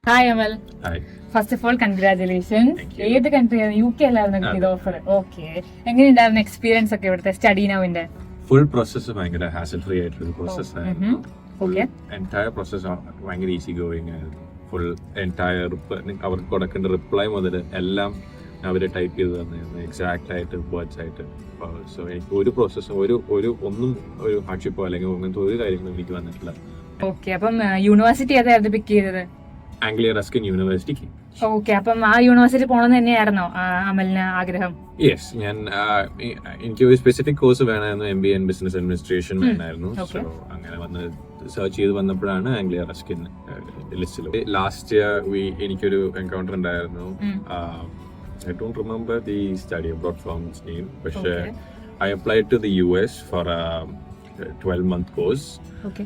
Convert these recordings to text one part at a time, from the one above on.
Hi Amal. Hi. First of all congratulation. Thank you. ഏത് country UK അല്ലായിരുന്നു കിട്ടിയത് offer? Okay, എങ്ങനെയുണ്ടായിരുന്നു experience ഒക്കെ ഇവിടുത്തെ സ്റ്റഡി നൗവിന്റെ? ഫുൾ പ്രോസസ് ഭയങ്കര ഹാസൽ ഫ്രീ ആയിട്ടുള്ള പ്രോസസ് ആയിരുന്നു. ഓക്കെ, എൻറ്റയർ പ്രോസസ് ഭയങ്കര ഈസി ഗോയിങ് ആയിരുന്നു. ഫുൾ എൻറ്റയർ അവർക്ക് കൊടുക്കേണ്ട റിപ്ലൈ മുതൽ എല്ലാം അവര് ടൈപ്പ് ചെയ്ത് തന്നിരുന്നു, എക്സാക്ട് ആയിട്ട് വേർഡ്സ് ആയിട്ട്. സോ എനിക്ക് ഒരു പ്രോസസ്സും ഒന്നും ഒരു ഹാർഡ്ഷിപ്പോ അല്ലെങ്കിൽ അങ്ങനത്തെ ഒരു കാര്യങ്ങളും എനിക്ക് വന്നിട്ടില്ല. ഓക്കെ. അപ്പം യൂണിവേഴ്സിറ്റി ഏതായിരുന്നു പിക്ക് ചെയ്തത്? Anglia Ruskin യൂണിവേഴ്സിറ്റിക്ക്. ഓക്കെ, അപ്പം ആ യൂണിവേഴ്സിറ്റി പോകണമെന്ന് തന്നെയായിരുന്നോ അമലിന് ആഗ്രഹം? യെസ്, എനിക്ക് ഒരു സ്പെസിഫിക് കോഴ്സ് വേണമായിരുന്നു, MBA ഇൻ ബിസിനസ് അഡ്മിനിസ്ട്രേഷൻ വേണമായിരുന്നു. സോ അങ്ങനെ വന്ന് സെർച്ച് ചെയ്ത് വന്നപ്പോഴാണ് ആംഗ്ലിയ റസ്കിൻ ലിസ്റ്റിൽ. ലാസ്റ്റ് ഇയർ എനിക്കൊരു എൻകൗണ്ടർ ഉണ്ടായിരുന്നു. I don't remember the study abroad firm's name, but I applied to the US for a 12-month course. Okay.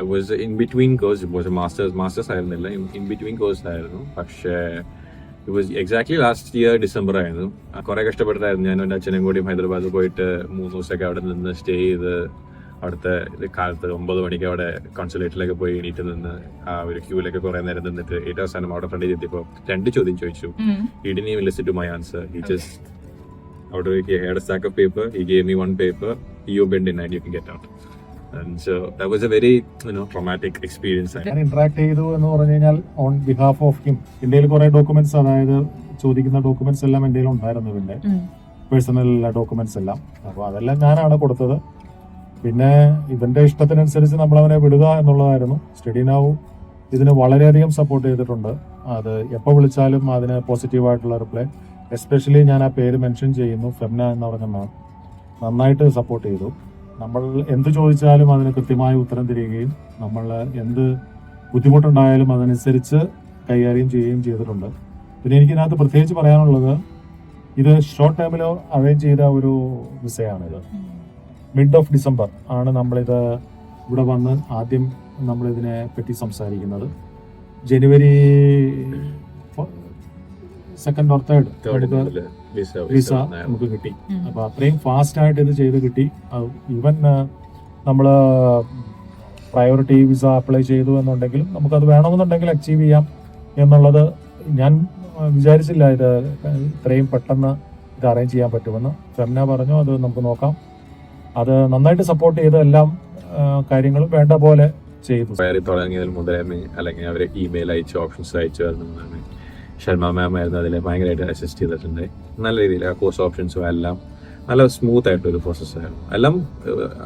I was in between course. It was a master's ആയിരുന്നില്ല, in between course ആയിരുന്നു. പക്ഷേ it was exactly last year December ആയിരുന്നു. കുറെ കഷ്ടപ്പെട്ടിട്ടായിരുന്നു. ഞാൻ എൻ്റെ അച്ഛനും കൂടി ഹൈദരാബാദ് പോയിട്ട് 3 ദിവസമൊക്കെ അവിടെ നിന്ന് സ്റ്റേ ചെയ്ത് അവിടുത്തെ കാലത്ത് 9 മണിക്ക് അവിടെ കോൺസുലേറ്റിലൊക്കെ പോയി എണീറ്റ് നിന്ന് ആ ഒരു ക്യൂലൊക്കെ കുറെ നേരം നിന്നിട്ട് ഏറ്റവും അവസാനം അവിടെ ഫ്രണ്ട് ചെയ്തിപ്പോ 2 ചോദ്യം ചോദിച്ചു. He didn't even listen to my answer. He just he had a stack of paper. He gave me one paper. You bend in and you can get out. And so that was a very traumatic experience. ഞാൻ interact ചെയ്തു എന്ന് പറഞ്ഞു കഴിഞ്ഞാൽ on behalf of him. ഇന്ത്യയിൽ കുറെ documents, അതായത് ചോദിക്കുന്ന documents എല്ലാം എൻ്റെ ഉണ്ടായിരുന്നു, ഇതിന്റെ പേഴ്സണൽ ഡോക്യുമെന്റ്സ് എല്ലാം. അപ്പോൾ അതെല്ലാം ഞാനാണ് കൊടുത്തത്. പിന്നെ ഇവന്റെ ഇഷ്ടത്തിനനുസരിച്ച് നമ്മൾ അവനെ വിടുക എന്നുള്ളതായിരുന്നു. സ്റ്റഡി നൗ ഇതിന് വളരെയധികം സപ്പോർട്ട് ചെയ്തിട്ടുണ്ട്. അത് എപ്പോൾ വിളിച്ചാലും അതിന് പോസിറ്റീവായിട്ടുള്ള റിപ്ലൈ. എസ്പെഷ്യലി ഞാൻ ആ പേര് മെൻഷൻ ചെയ്യുന്നു, ഫെംന എന്ന് പറഞ്ഞ മാം നന്നായിട്ട് സപ്പോർട്ട് ചെയ്തു. നമ്മൾ എന്ത് ചോദിച്ചാലും അതിന് കൃത്യമായ ഉത്തരം തരികയും നമ്മൾ എന്ത് ബുദ്ധിമുട്ടുണ്ടായാലും അതനുസരിച്ച് കൈകാര്യം ചെയ്യുകയും ചെയ്തിട്ടുണ്ട്. പിന്നെ എനിക്കിതിനകത്ത് പ്രത്യേകിച്ച് പറയാനുള്ളത്, ഇത് ഷോർട്ട് ടൈമിൽ അറേഞ്ച് ചെയ്ത ഒരു വിസയാണിത്. മിഡ് ഓഫ് ഡിസംബർ ആണ് നമ്മളിത് ഇവിടെ വന്ന് ആദ്യം നമ്മളിതിനെ പറ്റി സംസാരിക്കുന്നത്. ജനുവരി 2nd or 3rd വിസ നമുക്ക് കിട്ടി. അപ്പൊ അത്രയും ഫാസ്റ്റ് ആയിട്ട് ഇത് ചെയ്ത് കിട്ടി. ഈവൻ നമ്മൾ പ്രയോറിറ്റി വിസ അപ്ലൈ ചെയ്തു എന്നുണ്ടെങ്കിലും നമുക്കത് വേണമെന്നുണ്ടെങ്കിൽ അച്ചീവ് ചെയ്യാം എന്നുള്ളത് ഞാൻ വിചാരിച്ചില്ല. ഇത് ഇത്രയും പെട്ടെന്ന് ഇത് അറേഞ്ച് ചെയ്യാൻ പറ്റുമെന്ന്. ഫെംന പറഞ്ഞു അത് നമുക്ക് നോക്കാം. അത് നന്നായിട്ട് സപ്പോർട്ട് ചെയ്ത് എല്ലാം കാര്യങ്ങളും വേണ്ട പോലെ ചെയ്തു. തുടങ്ങിയതിൽ മുതലേ അല്ലെങ്കിൽ അവര് ഇമെയിൽ അയച്ചു, ഓപ്ഷൻസ് അയച്ചു. ശർമ്മ മാം ആയിരുന്നു അതിൽ ഭയങ്കരമായിട്ട് അസിസ്റ്റ് ചെയ്തിട്ടുണ്ട്. നല്ല രീതിയിൽ ആ കോഴ്സ് ഓപ്ഷൻസും എല്ലാം നല്ല സ്മൂത്ത് ആയിട്ടൊരു പ്രോസസ്സായിരുന്നു. എല്ലാം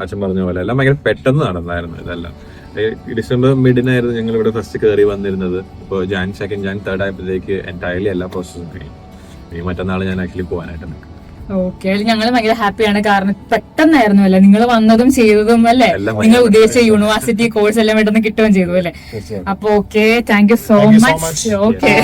അച്ഛൻ പറഞ്ഞ പോലെ എല്ലാം ഭയങ്കര പെട്ടെന്ന് നടന്നായിരുന്നു. ഇതെല്ലാം ഡിസംബർ മിഡിനായിരുന്നു ഞങ്ങൾ ഇവിടെ ഫസ്റ്റ് കയറി വന്നിരുന്നത്. ഇപ്പോൾ Jan 2nd, Jan 3rd ആയപ്പോഴത്തേക്ക് എൻറ്റയർലി എല്ലാ പ്രോസസ്സും കഴിയും. ഈ മറ്റന്നാൾ ഞാൻ ആക്ച്വലി പോകാനായിട്ട് നിൽക്കും. ഓക്കെ, ഞങ്ങൾ ഭയങ്കര ഹാപ്പിയാണ്. കാരണം പെട്ടെന്നായിരുന്നു അല്ലേ നിങ്ങൾ വന്നതും ചെയ്തതും അല്ലേ? നിങ്ങൾ ഉദ്ദേശിച്ച യൂണിവേഴ്സിറ്റി കോഴ്സ് എല്ലാം പെട്ടെന്ന് കിട്ടുകയും ചെയ്തു അല്ലേ? അപ്പൊ okay, thank you so much. Okay.